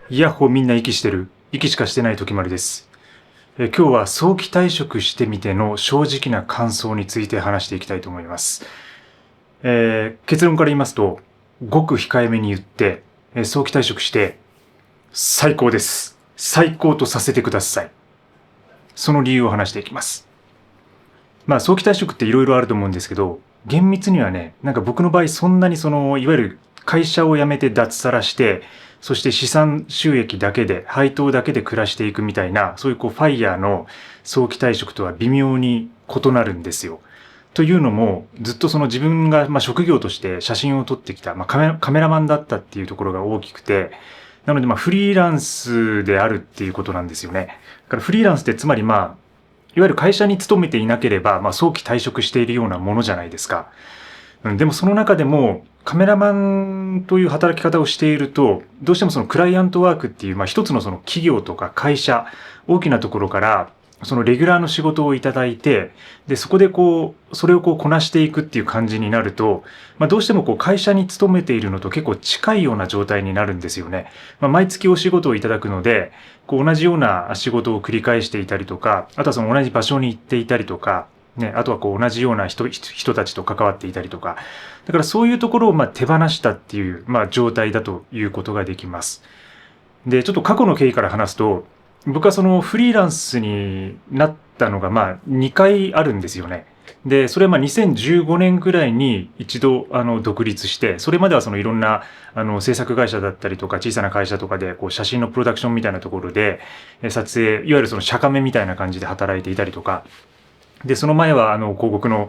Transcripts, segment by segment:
イヤッホーみんな息してる。息しかしてない時丸です。今日は早期退職してみての正直な感想について話していきたいと思います。結論から言いますと、ごく控えめに言って、早期退職して最高です。最高とさせてください。その理由を話していきます。早期退職っていろいろあると思うんですけど、厳密にはね、なんか僕の場合そんなにいわゆる会社を辞めて脱サラして、そして資産収益だけで、配当だけで暮らしていくみたいな、そういうファイヤーの早期退職とは微妙に異なるんですよ。というのも、ずっと自分が職業として写真を撮ってきた、カメラマンだったっていうところが大きくて、なのでフリーランスであるっていうことなんですよね。だからフリーランスってつまりいわゆる会社に勤めていなければ、早期退職しているようなものじゃないですか。でもその中でも、カメラマンという働き方をしていると、どうしてもクライアントワークっていう、一つの企業とか会社、大きなところから、レギュラーの仕事をいただいて、で、そこでそれをこなしていくっていう感じになると、どうしても会社に勤めているのと結構近いような状態になるんですよね。毎月お仕事をいただくので、同じような仕事を繰り返していたりとか、あとは同じ場所に行っていたりとか、ね、あとは同じような人たちと関わっていたりとか、だからそういうところを手放したっていう、状態だということができます。で、ちょっと過去の経緯から話すと、僕はフリーランスになったのが2回あるんですよね。で、それは2015年ぐらいに一度独立して、それまではいろんな制作会社だったりとか小さな会社とかで写真のプロダクションみたいなところで撮影、いわゆる社カメみたいな感じで働いていたりとか、で、その前は広告の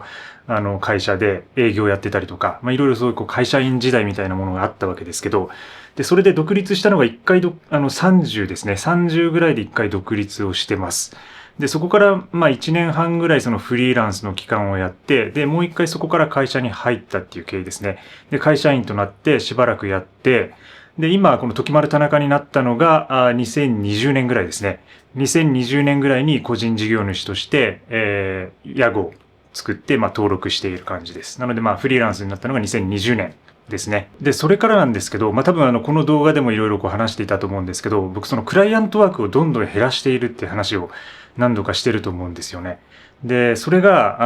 会社で営業やってたりとか、いろいろそういう会社員時代みたいなものがあったわけですけど、で、それで独立したのが一回30ですね。30ぐらいで一回独立をしてます。で、そこから1年半ぐらいフリーランスの期間をやって、で、もう一回そこから会社に入ったっていう経緯ですね。で、会社員となってしばらくやって、で、今、この時丸田中になったのが、2020年ぐらいですね。2020年ぐらいに個人事業主として、屋号を作って、登録している感じです。なので、フリーランスになったのが2020年ですね。で、それからなんですけど、多分この動画でもいろいろ話していたと思うんですけど、僕クライアントワークをどんどん減らしているって話を何度かしてると思うんですよね。で、それが、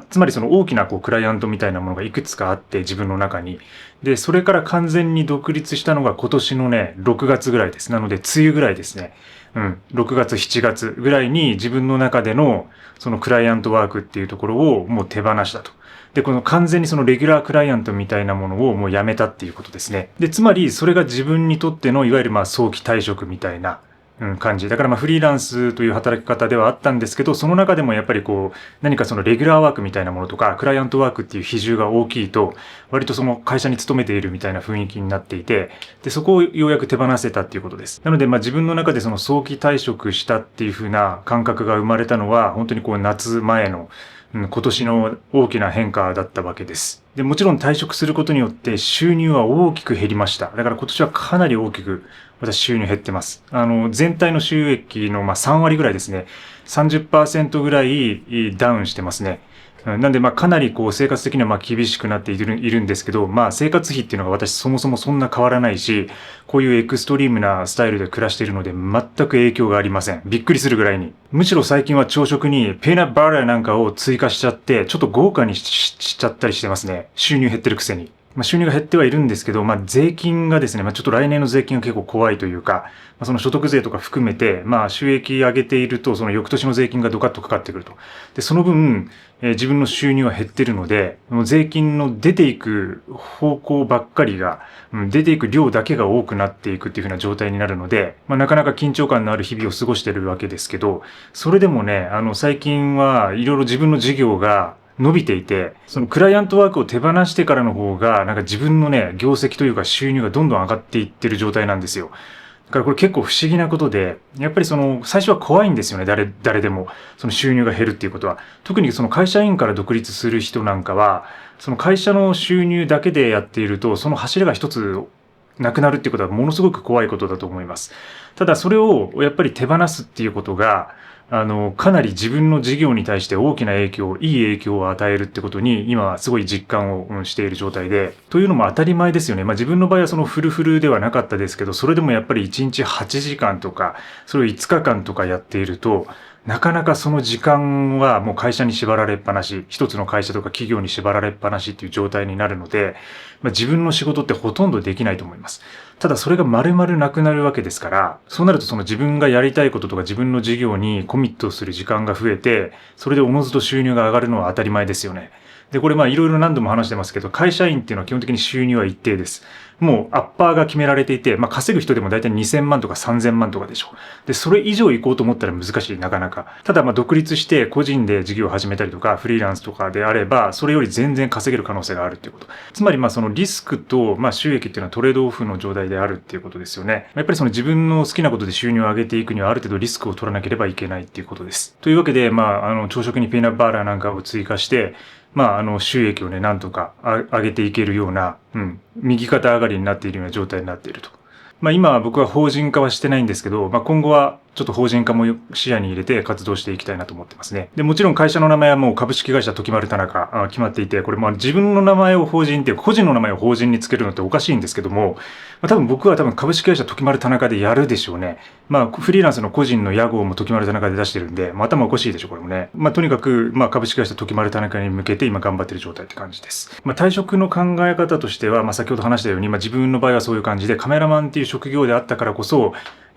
つまり大きなクライアントみたいなものがいくつかあって自分の中に。で、それから完全に独立したのが今年のね、6月ぐらいです。なので、梅雨ぐらいですね。6月、7月ぐらいに自分の中でのクライアントワークっていうところをもう手放したと。で、この完全にレギュラークライアントみたいなものをもうやめたっていうことですね。で、つまりそれが自分にとってのいわゆる早期退職みたいな感じ。だからフリーランスという働き方ではあったんですけど、その中でもやっぱり何かレギュラーワークみたいなものとか、クライアントワークっていう比重が大きいと、割と会社に勤めているみたいな雰囲気になっていて、で、そこをようやく手放せたっていうことです。なので自分の中で早期退職したっていう風な感覚が生まれたのは、本当に夏前の今年の大きな変化だったわけです。で、もちろん退職することによって収入は大きく減りました。だから今年はかなり大きく私収入減ってます。全体の収益の3割ぐらいですね。30% ぐらいダウンしてますね。なんでかなり生活的には厳しくなっているんですけど、生活費っていうのが私そもそもそんな変わらないし、こういうエクストリームなスタイルで暮らしているので全く影響がありません。びっくりするぐらいに。むしろ最近は朝食にペーナッツバターなんかを追加しちゃって、ちょっと豪華にしちゃったりしてますね。収入減ってるくせに。収入が減ってはいるんですけど、税金がですね、ちょっと来年の税金が結構怖いというか、その所得税とか含めて、収益上げていると、その翌年の税金がドカッとかかってくると。で、その分、自分の収入は減ってるので、税金の出ていく方向ばっかりが、出ていく量だけが多くなっていくっていう風な状態になるので、なかなか緊張感のある日々を過ごしているわけですけど、それでもね、最近はいろいろ自分の事業が、伸びていて、そのクライアントワークを手放してからの方が、なんか自分のね、業績というか収入がどんどん上がっていってる状態なんですよ。だからこれ結構不思議なことで、やっぱり最初は怖いんですよね、誰でも。その収入が減るっていうことは。特に会社員から独立する人なんかは、その会社の収入だけでやっていると、その柱が一つなくなるっていうことはものすごく怖いことだと思います。ただそれをやっぱり手放すっていうことが、かなり自分の事業に対して大きな影響、いい影響を与えるってことに、今はすごい実感をしている状態で、というのも当たり前ですよね。自分の場合はそのフルフルではなかったですけど、それでもやっぱり1日8時間とか、それを5日間とかやっていると、なかなかその時間はもう会社に縛られっぱなし、一つの会社とか企業に縛られっぱなしっていう状態になるので、自分の仕事ってほとんどできないと思います。ただそれが丸々なくなるわけですから、そうなるとその自分がやりたいこととか自分の事業にコミットする時間が増えて、それでおのずと収入が上がるのは当たり前ですよね。で、これいろいろ何度も話してますけど、会社員っていうのは基本的に収入は一定です。もうアッパーが決められていて、稼ぐ人でも大体2000万とか3000万とかでしょ。で、それ以上行こうと思ったら難しい、なかなか。ただ独立して個人で事業を始めたりとか、フリーランスとかであれば、それより全然稼げる可能性があるっていうこと。つまりそのリスクと収益っていうのはトレードオフの状態であるっていうことですよね。やっぱりその自分の好きなことで収入を上げていくにはある程度リスクを取らなければいけないっていうことです。というわけで、朝食にピーナッツバターなんかを追加して、収益をね、なんとか上げていけるような、右肩上がりになっているような状態になっていると。今は僕は法人化はしてないんですけど、今後はちょっと法人化も視野に入れて活動していきたいなと思ってますね。で、もちろん会社の名前はもう株式会社時丸田中決まっていて、これ自分の名前を法人っていう個人の名前を法人につけるのっておかしいんですけども、僕は株式会社時丸田中でやるでしょうね。フリーランスの個人の屋号も時丸田中で出してるんで、頭おかしいでしょ、これもね。とにかく、株式会社時丸田中に向けて今頑張ってる状態って感じです。退職の考え方としては、先ほど話したように、自分の場合はそういう感じで、カメラマンっていう職業であったからこそ、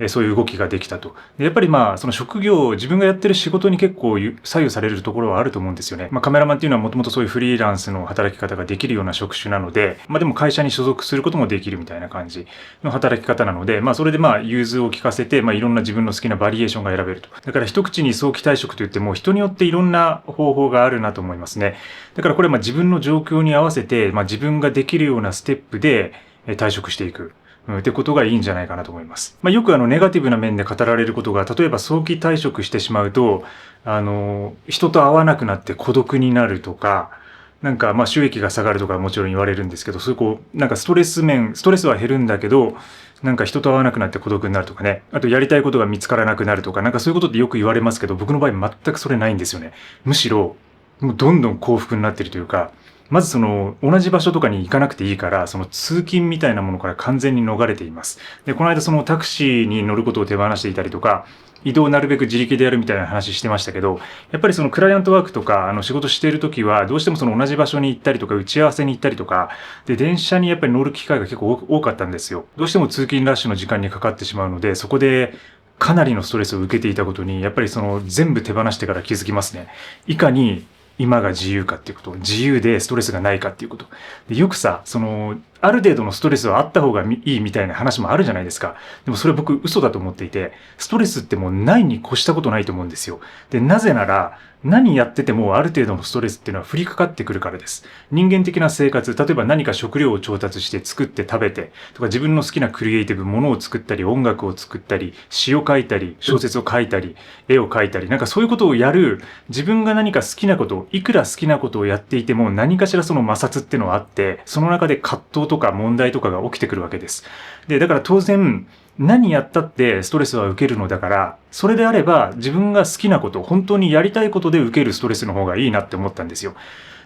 そういう動きができたと。でやっぱりその職業、自分がやってる仕事に結構左右されるところはあると思うんですよね。カメラマンっていうのはもともとそういうフリーランスの働き方ができるような職種なので、でも会社に所属することもできるみたいな感じの働き方なので、それで融通を利かせて、いろんな自分の好きなバリエーションが選べると。だから一口に早期退職といっても人によっていろんな方法があるなと思いますね。だからこれ自分の状況に合わせて、自分ができるようなステップで退職していく。ってことがいいんじゃないかなと思います。よくネガティブな面で語られることが、例えば早期退職してしまうと、人と会わなくなって孤独になるとか、収益が下がるとかもちろん言われるんですけど、そういうストレスは減るんだけど、人と会わなくなって孤独になるとかね。あとやりたいことが見つからなくなるとか、そういうことってよく言われますけど、僕の場合全くそれないんですよね。むしろ、もうどんどん幸福になってるというか、まず同じ場所とかに行かなくていいから、通勤みたいなものから完全に逃れています。で、この間タクシーに乗ることを手放していたりとか、移動をなるべく自力でやるみたいな話してましたけど、やっぱりクライアントワークとか、仕事しているときは、どうしても同じ場所に行ったりとか、打ち合わせに行ったりとか、で、電車にやっぱり乗る機会が結構多かったんですよ。どうしても通勤ラッシュの時間にかかってしまうので、そこで、かなりのストレスを受けていたことに、やっぱり全部手放してから気づきますね。いかに今が自由かっていうこと、自由でストレスがないかっていうこと。でよくさ、ある程度のストレスはあった方がいいみたいな話もあるじゃないですか。でもそれ僕嘘だと思っていて、ストレスってもうないに越したことないと思うんですよ。で、なぜなら、何やっててもある程度のストレスっていうのは降りかかってくるからです。人間的な生活、例えば何か食料を調達して作って食べて、とか自分の好きなクリエイティブ、ものを作ったり、音楽を作ったり、詩を書いたり、小説を書いたり、絵を描いたり、そういうことをやる、自分が何か好きなこと、いくら好きなことをやっていても何かしら摩擦っていうのはあって、その中で葛藤とか問題とかが起きてくるわけです。で、だから当然、何やったってストレスは受けるのだから、それであれば自分が好きなこと、本当にやりたいことで受けるストレスの方がいいなって思ったんですよ。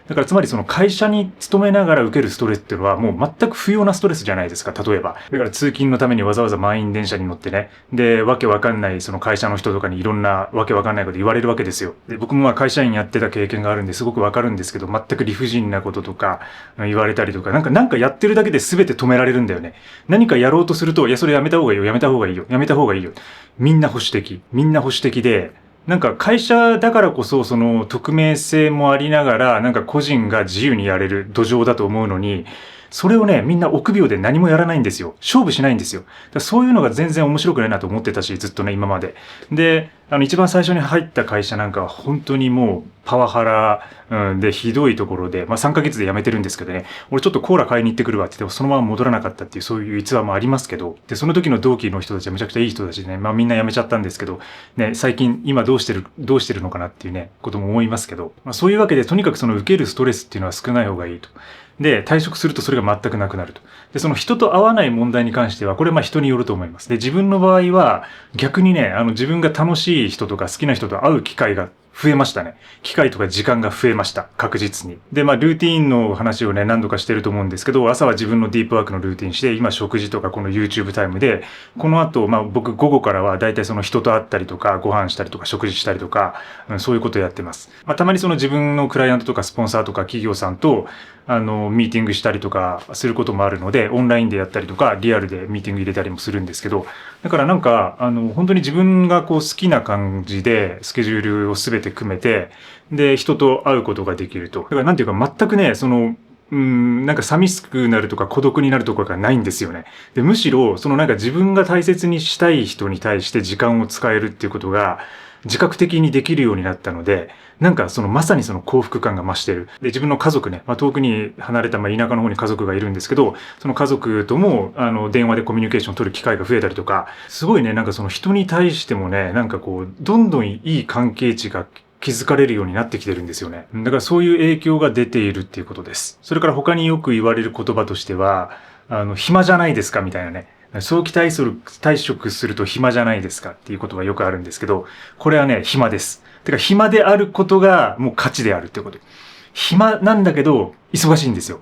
だからつまり会社に勤めながら受けるストレスっていうのはもう全く不要なストレスじゃないですか、例えば。だから通勤のためにわざわざ満員電車に乗ってね、で、わけわかんない会社の人とかにいろんなわけわかんないこと言われるわけですよ。で、僕も会社員やってた経験があるんですごくわかるんですけど、全く理不尽なこととか言われたりとか、なんかやってるだけで全て止められるんだよね。何かやろうとすると、いや、それやめた方がいいよ、やめた方がいいよ、やめた方がいいよ。みんな保守的で、会社だからこそ匿名性もありながら個人が自由にやれる土壌だと思うのに、それをね、みんな臆病で何もやらないんですよ。勝負しないんですよ。そういうのが全然面白くないなと思ってたし、ずっとね、今まで。で、一番最初に入った会社なんかは本当にもうパワハラ、でひどいところで、3ヶ月で辞めてるんですけどね、俺ちょっとコーラ買いに行ってくるわって言ってそのまま戻らなかったっていうそういう逸話もありますけど、で、その時の同期の人たちはめちゃくちゃいい人たちでね、みんな辞めちゃったんですけど、ね、最近今どうしてるのかなっていうね、ことも思いますけど、そういうわけでとにかく受けるストレスっていうのは少ない方がいいと。で、退職するとそれが全くなくなると。で、人と会わない問題に関しては、これ人によると思います。で、自分の場合は、逆にね、自分が楽ししい人とか好きな人と会う機会が増えましたね。機会とか時間が増えました。確実に。で、ルーティーンの話をね、何度かしてると思うんですけど、朝は自分のディープワークのルーティンして、今食事とかこの YouTube タイムで、この後、僕午後からは大体その人と会ったりとか、ご飯したりとか、食事したりとか、そういうことをやってます。たまにその自分のクライアントとかスポンサーとか企業さんと、ミーティングしたりとかすることもあるので、オンラインでやったりとか、リアルでミーティング入れたりもするんですけど、だから本当に自分がこう好きな感じで、スケジュールを全て組めて、で、人と会うことができると。だからなんていうか全くね、寂しくなるとか孤独になるとかがないんですよね。で、むしろ、自分が大切にしたい人に対して時間を使えるっていうことが、自覚的にできるようになったので、まさにその幸福感が増してる。で、自分の家族ね、遠くに離れた、田舎の方に家族がいるんですけど、その家族とも、電話でコミュニケーション取る機会が増えたりとか、すごいね、その人に対してもね、どんどんいい関係値が築かれるようになってきてるんですよね。だからそういう影響が出ているっていうことです。それから他によく言われる言葉としては、暇じゃないですかみたいなね。早期退職すると暇じゃないですかっていうことがよくあるんですけど、これはね、暇です。てか暇であることがもう価値であるってこと。暇なんだけど忙しいんですよ。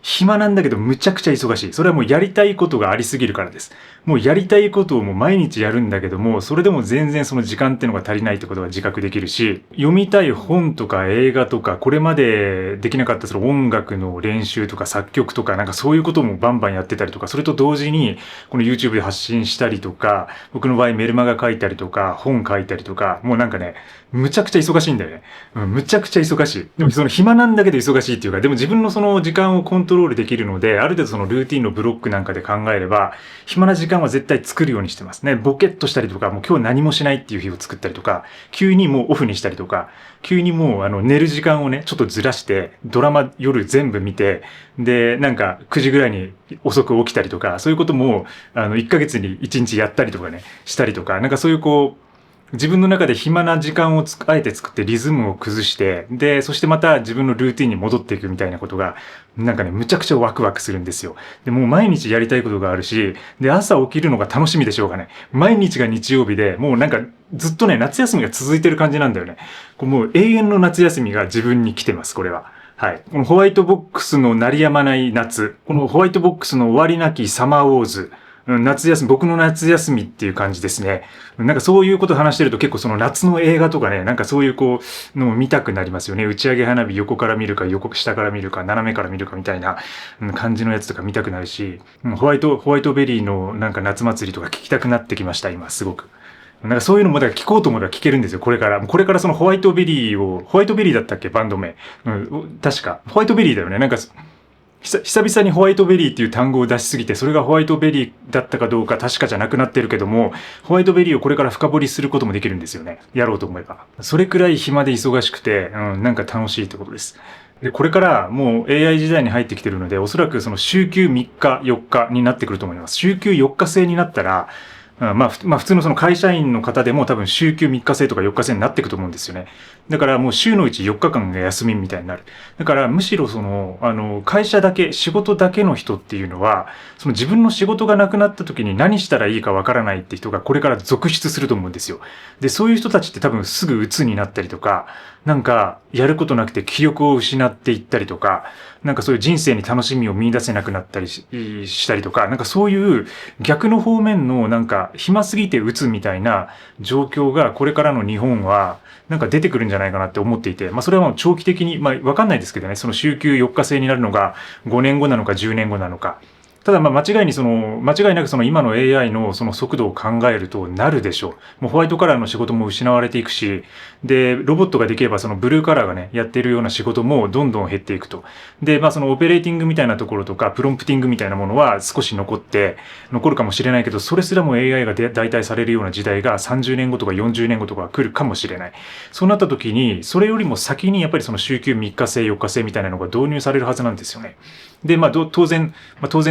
暇なんだけどむちゃくちゃ忙しい。それはもうやりたいことがありすぎるからです。もうやりたいことをもう毎日やるんだけども、それでも全然その時間ってのが足りないってことが自覚できるし、読みたい本とか映画とか、これまでできなかったその音楽の練習とか作曲とかそういうこともバンバンやってたりとか、それと同時にこの YouTube で発信したりとか、僕の場合メルマガ書いたりとか、本書いたりとか、もうむちゃくちゃ忙しいんだよね。むちゃくちゃ忙しい。でもその暇なんだけど忙しいっていうか、でも自分のその時間をコントロールできるので、ある程度そのルーティンのブロックなんかで考えれば、暇な時間は絶対作るようにしてますね。ボケっとしたりとか、もう今日何もしないっていう日を作ったりとか、急にもうオフにしたりとか、急にもう寝る時間をね、ちょっとずらして、ドラマ夜全部見て、で、9時ぐらいに遅く起きたりとか、そういうことも、1ヶ月に1日やったりとかね、したりとか、そういう自分の中で暇な時間をあえて作ってリズムを崩して、で、そしてまた自分のルーティンに戻っていくみたいなことが、むちゃくちゃワクワクするんですよ。で、もう毎日やりたいことがあるし、で、朝起きるのが楽しみでしょうがね。毎日が日曜日で、もうずっとね、夏休みが続いてる感じなんだよね。もう永遠の夏休みが自分に来てます、これは。はい。このホワイトボックスの鳴り止まない夏、このホワイトボックスの終わりなきサマーウォーズ、僕の夏休みっていう感じですね。そういうこと話してると結構その夏の映画とかね、そういうのを見たくなりますよね。打ち上げ花火横から見るか、下から見るか、斜めから見るかみたいな感じのやつとか見たくなるし、ホワイトベリーの夏祭りとか聞きたくなってきました、今、すごく。そういうのも聞こうと思えば聞けるんですよ、これから。これからそのホワイトベリーだったっけ、バンド名。確か。ホワイトベリーだよね。久々にホワイトベリーっていう単語を出しすぎて、それがホワイトベリーだったかどうか確かじゃなくなってるけども、ホワイトベリーをこれから深掘りすることもできるんですよね。やろうと思えば。それくらい暇で忙しくて、楽しいってことです。で、これからもう AI 時代に入ってきてるので、おそらくその週休3日、4日になってくると思います。週休4日制になったら、普通のその会社員の方でも多分週休3日制とか4日制になっていくと思うんですよね。だからもう週のうち4日間が休みみたいになる。だからむしろ会社だけ、仕事だけの人っていうのは、その自分の仕事がなくなった時に何したらいいかわからないって人がこれから続出すると思うんですよ。で、そういう人たちって多分すぐ鬱になったりとか、やることなくて気力を失っていったりとか、そういう人生に楽しみを見出せなくなったりしたりとか、そういう逆の方面の暇すぎて鬱みたいな状況がこれからの日本は出てくるんじゃないかなって思っていて、それはもう長期的に、わかんないですけどね、その週休4日制になるのが5年後なのか10年後なのか。ただ間違いなく今の AI のその速度を考えるとなるでしょう。もうホワイトカラーの仕事も失われていくし、で、ロボットができればそのブルーカラーがね、やっているような仕事もどんどん減っていくと。で、そのオペレーティングみたいなところとか、プロンプティングみたいなものは少し残るかもしれないけど、それすらも AI が代替されるような時代が30年後とか40年後とか来るかもしれない。そうなった時に、それよりも先にやっぱりその週休3日制、4日制みたいなのが導入されるはずなんですよね。で、当然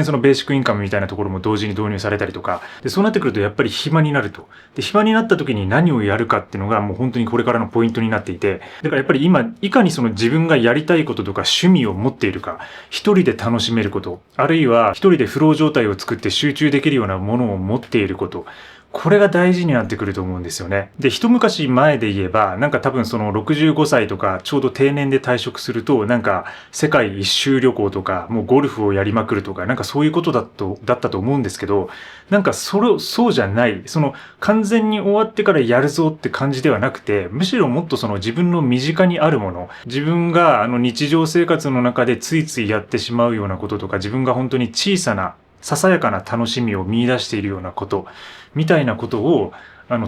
そのベーシックインカムみたいなところも同時に導入されたりとか、で、そうなってくるとやっぱり暇になると。で、暇になった時に何をやるかっていうのがもう本当にこれからのポイントになっていて、だからやっぱり今、いかにその自分がやりたいこととか趣味を持っているか、一人で楽しめること、あるいは一人でフロー状態を作って集中できるようなものを持っていること、これが大事になってくると思うんですよね。で、一昔前で言えば、なんか多分その65歳とかちょうど定年で退職すると、なんか世界一周旅行とか、もうゴルフをやりまくるとか、なんかそういうことだったと思うんですけど、なんかそうじゃない、その完全に終わってからやるぞって感じではなくて、むしろもっとその自分の身近にあるもの、自分が日常生活の中でついついやってしまうようなこととか、自分が本当に小さなささやかな楽しみを見出しているようなことみたいなことを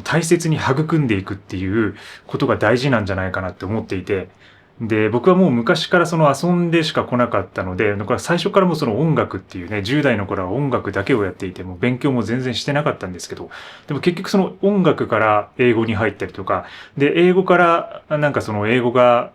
大切に育んでいくっていうことが大事なんじゃないかなって思っていて、で僕はもう昔からその遊んでしか来なかったので、だから最初からもその音楽っていうね、10代の頃は音楽だけをやっていて、もう勉強も全然してなかったんですけど、でも結局その音楽から英語に入ったりとかで、英語からなんかその英語が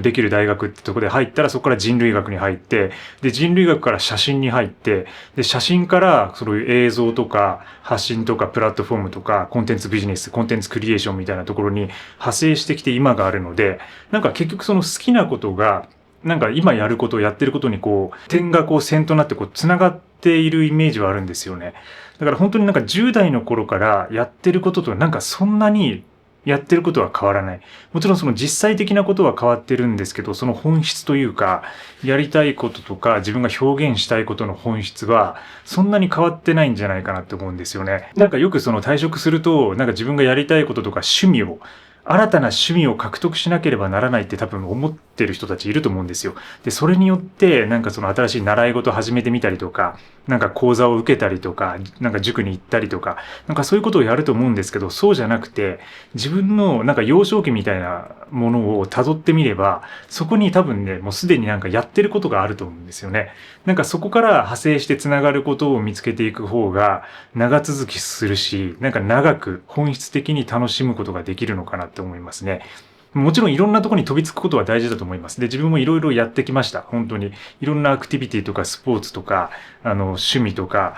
できる大学ってとこで入ったら、そこから人類学に入って、で人類学から写真に入って、で写真からそういう映像とか発信とかプラットフォームとかコンテンツビジネス、コンテンツクリエーションみたいなところに派生してきて今があるので、なんか結局その好きなことがなんか今やることをやってることにこう点がこう線となってこうつながっているイメージはあるんですよね。だから本当になんか10代の頃からやってることとなんかそんなにやってることは変わらない。もちろんその実際的なことは変わってるんですけど、その本質というか、やりたいこととか自分が表現したいことの本質はそんなに変わってないんじゃないかなって思うんですよね。なんかよくその退職すると、なんか自分がやりたいこととか新たな趣味を獲得しなければならないって多分思ってる人たちいると思うんですよ。で、それによってなんかその新しい習い事を始めてみたりとか、なんか講座を受けたりとか、なんか塾に行ったりとか、なんかそういうことをやると思うんですけど、そうじゃなくて、自分のなんか幼少期みたいなものを辿ってみれば、そこに多分ね、もうすでになんかやってることがあると思うんですよね。なんかそこから派生してつながることを見つけていく方が長続きするし、なんか長く本質的に楽しむことができるのかなって思いますね。もちろんいろんなところに飛びつくことは大事だと思います。で、自分もいろいろやってきました。本当に。いろんなアクティビティとかスポーツとか、趣味とか、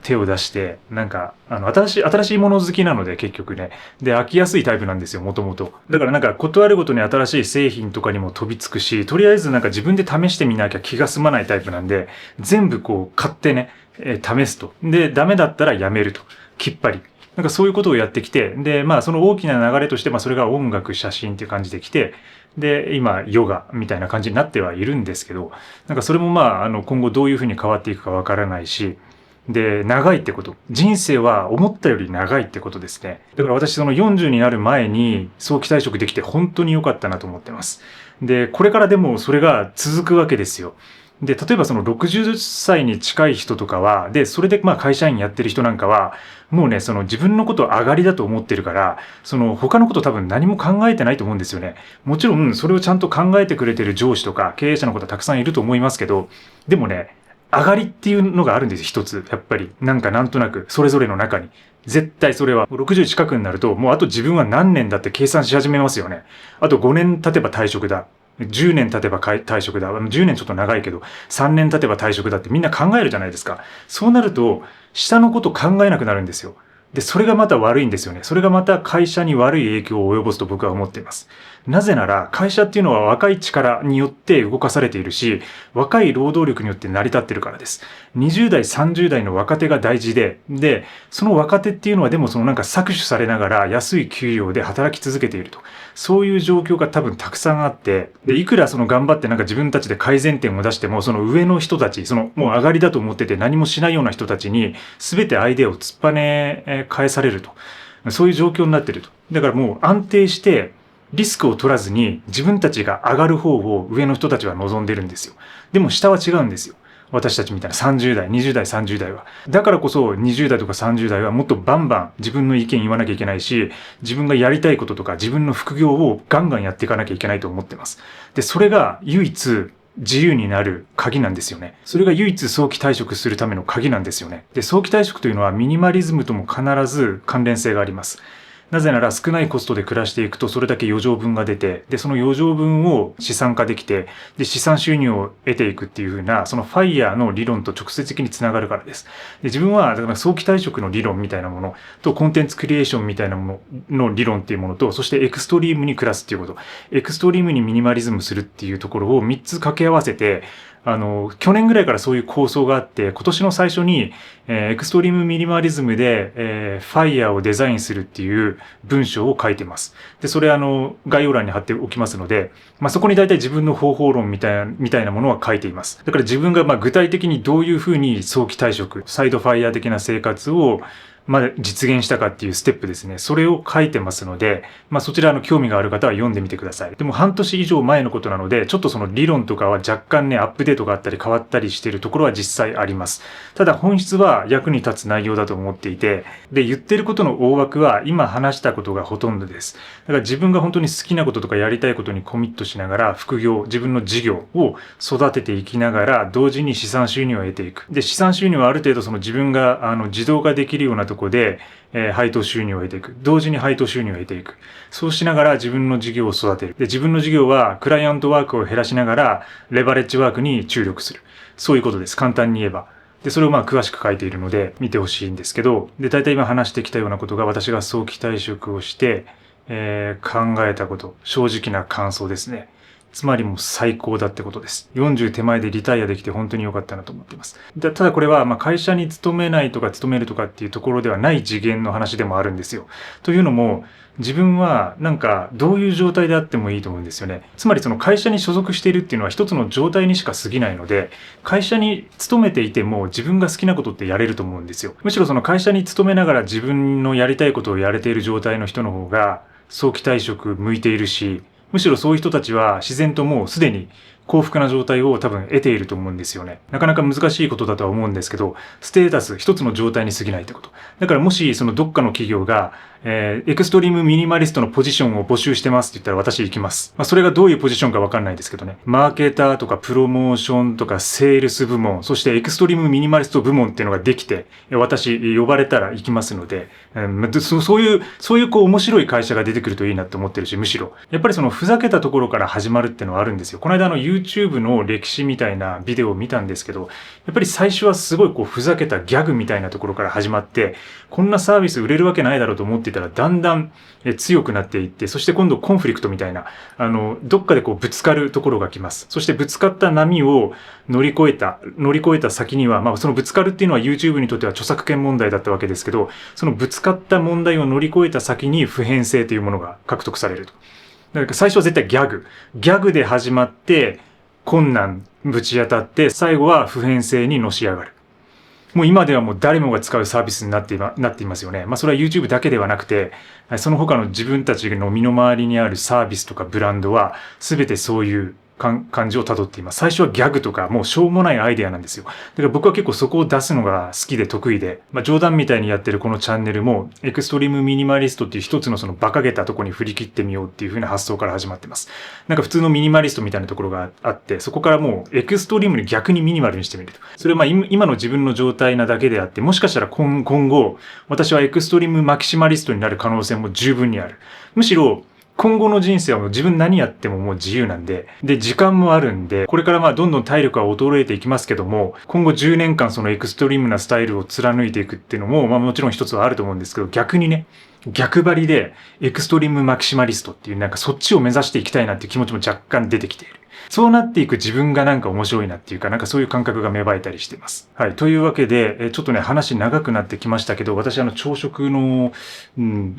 手を出して、なんか、新しいもの好きなので結局ね。で、飽きやすいタイプなんですよ、もともと。だからなんか、ことあるごとに新しい製品とかにも飛びつくし、とりあえずなんか自分で試してみなきゃ気が済まないタイプなんで、全部こう、買ってね、試すと。で、ダメだったらやめると。きっぱり。なんかそういうことをやってきて、で、まあその大きな流れとして、まあそれが音楽、写真っていう感じで来て、で、今、ヨガみたいな感じになってはいるんですけど、なんかそれもまあ、今後どういうふうに変わっていくかわからないし、で、長いってこと。人生は思ったより長いってことですね。だから私その40になる前に早期退職できて本当に良かったなと思ってます。で、これからでもそれが続くわけですよ。で、例えばその60歳に近い人とかは、で、それでまあ会社員やってる人なんかは、もうね、その自分のことを上がりだと思ってるから、その他のこと多分何も考えてないと思うんですよね。もちろん、それをちゃんと考えてくれてる上司とか経営者の方たくさんいると思いますけど、でもね、上がりっていうのがあるんですよ、一つ。やっぱり。なんかなんとなく、それぞれの中に。絶対それは、60近くになると、もうあと自分は何年だって計算し始めますよね。あと5年経てば退職だ。10年経てば退職だ。10年ちょっと長いけど、3年経てば退職だってみんな考えるじゃないですか。そうなると、下のこと考えなくなるんですよ。で、それがまた悪いんですよね。それがまた会社に悪い影響を及ぼすと僕は思っています。なぜなら、会社っていうのは若い力によって動かされているし、若い労働力によって成り立ってるからです。20代、30代の若手が大事で、その若手っていうのはでもそのなんか搾取されながら安い給料で働き続けていると。そういう状況が多分たくさんあって、で、いくらその頑張ってなんか自分たちで改善点を出しても、その上の人たち、そのもう上がりだと思ってて何もしないような人たちに、全てアイデアを突っぱね返されると。そういう状況になってると。だからもう安定して、リスクを取らずに自分たちが上がる方を上の人たちは望んでるんですよ。でも下は違うんですよ。私たちみたいな30代、20代、30代は。だからこそ20代とか30代はもっとバンバン自分の意見言わなきゃいけないし、自分がやりたいこととか自分の副業をガンガンやっていかなきゃいけないと思ってます。で、それが唯一自由になる鍵なんですよね。それが唯一早期退職するための鍵なんですよね。で、早期退職というのはミニマリズムとも必ず関連性があります。なぜなら少ないコストで暮らしていくとそれだけ余剰分が出て、で、その余剰分を資産化できて、で、資産収入を得ていくっていう風な、そのファイヤーの理論と直接的につながるからです。で、自分は、だから早期退職の理論みたいなものと、コンテンツクリエーションみたいなものの理論っていうものと、そしてエクストリームに暮らすっていうこと、エクストリームにミニマリズムするっていうところを3つ掛け合わせて、去年ぐらいからそういう構想があって、今年の最初に、エクストリームミニマリズムで、ファイヤーをデザインするっていう文章を書いてます。で、それ概要欄に貼っておきますので、そこに大体自分の方法論みたいなものは書いています。だから自分が具体的にどういうふうに早期退職、サイドファイヤー的な生活を実現したかっていうステップですね。それを書いてますので、そちら興味がある方は読んでみてください。でも半年以上前のことなので、ちょっとその理論とかは若干ね、アップデートがあったり変わったりしているところは実際あります。ただ本質は役に立つ内容だと思っていて、で、言ってることの大枠は今話したことがほとんどです。だから自分が本当に好きなこととかやりたいことにコミットしながら、副業、自分の事業を育てていきながら、同時に資産収入を得ていく。で、資産収入はある程度その自分が自動化できるようなところで、配当収入を得ていく。同時に配当収入を得ていく。そうしながら自分の事業を育てる。で、自分の事業はクライアントワークを減らしながら、レバレッジワークに注力する。そういうことです。簡単に言えば。で、それを詳しく書いているので見てほしいんですけど、で、大体今話してきたようなことが私が早期退職をして、考えたこと、正直な感想ですね。つまりもう最高だってことです。40手前でリタイアできて本当に良かったなと思っています。ただこれは会社に勤めないとか勤めるとかっていうところではない次元の話でもあるんですよ。というのも、自分はどういう状態であってもいいと思うんですよね。つまりその会社に所属しているっていうのは一つの状態にしか過ぎないので、会社に勤めていても自分が好きなことってやれると思うんですよ。むしろその会社に勤めながら自分のやりたいことをやれている状態の人の方が早期退職向いているし、むしろそういう人たちは自然ともうすでに幸福な状態を多分得ていると思うんですよね。なかなか難しいことだとは思うんですけど、ステータス一つの状態に過ぎないってこと。だからもしそのどっかの企業が、エクストリームミニマリストのポジションを募集してますって言ったら私行きます。それがどういうポジションかわかんないですけどね。マーケーターとかプロモーションとかセールス部門、そしてエクストリームミニマリスト部門っていうのができて、私呼ばれたら行きますので、そういう面白い会社が出てくるといいなって思ってるし、むしろ。やっぱりそのふざけたところから始まるっていうのはあるんですよ。この間YouTube の歴史みたいなビデオを見たんですけど、やっぱり最初はすごいふざけたギャグみたいなところから始まって、こんなサービス売れるわけないだろうと思っていたらだんだん強くなっていって、そして今度コンフリクトみたいな、どっかでぶつかるところが来ます。そしてぶつかった波を乗り越えた先には、そのぶつかるっていうのは YouTube にとっては著作権問題だったわけですけど、そのぶつかった問題を乗り越えた先に普遍性というものが獲得されると。だから最初は絶対ギャグで始まって、困難ぶち当たって、最後は普遍性にのし上がる。もう今ではもう誰もが使うサービスになっていますよね。それは YouTube だけではなくて、その他の自分たちの身の回りにあるサービスとかブランドは全てそういう感じを辿っています。最初はギャグとかもうしょうもないアイデアなんですよ。だから僕は結構そこを出すのが好きで得意で、冗談みたいにやってるこのチャンネルもエクストリームミニマリストっていう一つのその馬鹿げたところに振り切ってみようっていう風な発想から始まってます。普通のミニマリストみたいなところがあって、そこからもうエクストリームに逆にミニマルにしてみると。それは今の自分の状態なだけであって、もしかしたら今後私はエクストリームマキシマリストになる可能性も十分にある。むしろ今後の人生はもう自分何やってももう自由なんで、時間もあるんで、これからどんどん体力は衰えていきますけども、今後10年間そのエクストリームなスタイルを貫いていくっていうのも、もちろん一つはあると思うんですけど、逆にね、逆張りでエクストリームマキシマリストっていうそっちを目指していきたいなっていう気持ちも若干出てきている。そうなっていく自分が面白いなっていうか、そういう感覚が芽生えたりしています。はい。というわけで、ちょっとね、話長くなってきましたけど、私朝食の、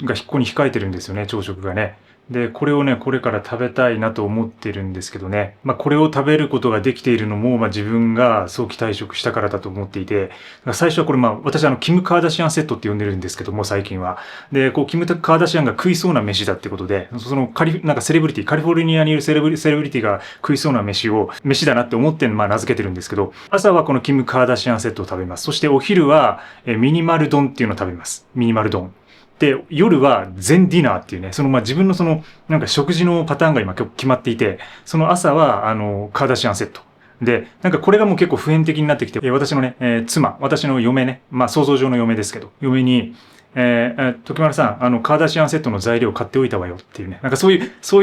がここに控えてるんですよね、朝食がね。で、これをね、これから食べたいなと思ってるんですけどね。これを食べることができているのも、自分が早期退職したからだと思っていて、最初はこれ私キム・カーダシアンセットって呼んでるんですけども、最近は。で、キム・カーダシアンが食いそうな飯だってことで、そのセレブリティ、カリフォルニアにいるセレブリティが食いそうな飯だなって思って名付けてるんですけど、朝はこのキム・カーダシアンセットを食べます。そしてお昼はミニマル丼っていうのを食べます。ミニマル丼。で、夜は全ディナーっていうね、自分の食事のパターンが今決まっていて、その朝はカーダシアンセット。で、これがもう結構普遍的になってきて、私のね、妻、私の嫁ね、想像上の嫁ですけど、嫁に、時丸さん、カーダシアンセットの材料買っておいたわよっていうね、そう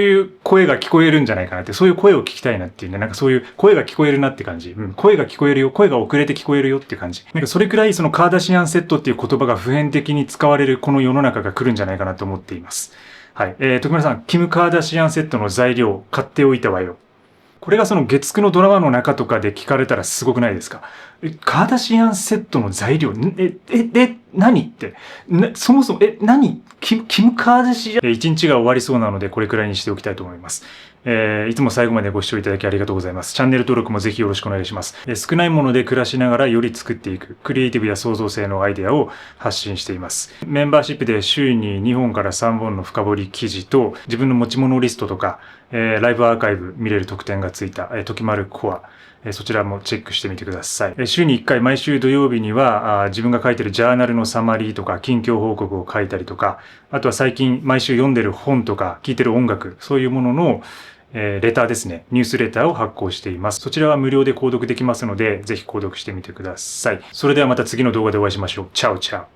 いう声が聞こえるんじゃないかなって、そういう声を聞きたいなっていうね、そういう声が聞こえるなって感じ。声が聞こえるよ、声が遅れて聞こえるよっていう感じ。それくらいそのカーダシアンセットっていう言葉が普遍的に使われるこの世の中が来るんじゃないかなと思っています。はい。時丸さん、キム・カーダシアンセットの材料買っておいたわよ。これがその月9のドラマの中とかで聞かれたらすごくないですか？カーダシアンセットの材料、何って、そもそも、何キム・カーダシアン、一日が終わりそうなので、これくらいにしておきたいと思います。いつも最後までご視聴いただきありがとうございます。チャンネル登録もぜひよろしくお願いします。少ないもので暮らしながらより作っていく、クリエイティブや創造性のアイデアを発信しています。メンバーシップで週に2本から3本の深掘り記事と、自分の持ち物リストとか、ライブアーカイブ見れる特典がついた、ときまるコア、そちらもチェックしてみてください。週に1回、毎週土曜日には自分が書いてるジャーナルのサマリーとか近況報告を書いたりとか、あとは最近毎週読んでる本とか聴いてる音楽、そういうもののレターですね。ニュースレターを発行しています。そちらは無料で購読できますので、ぜひ購読してみてください。それではまた次の動画でお会いしましょう。チャオチャオ。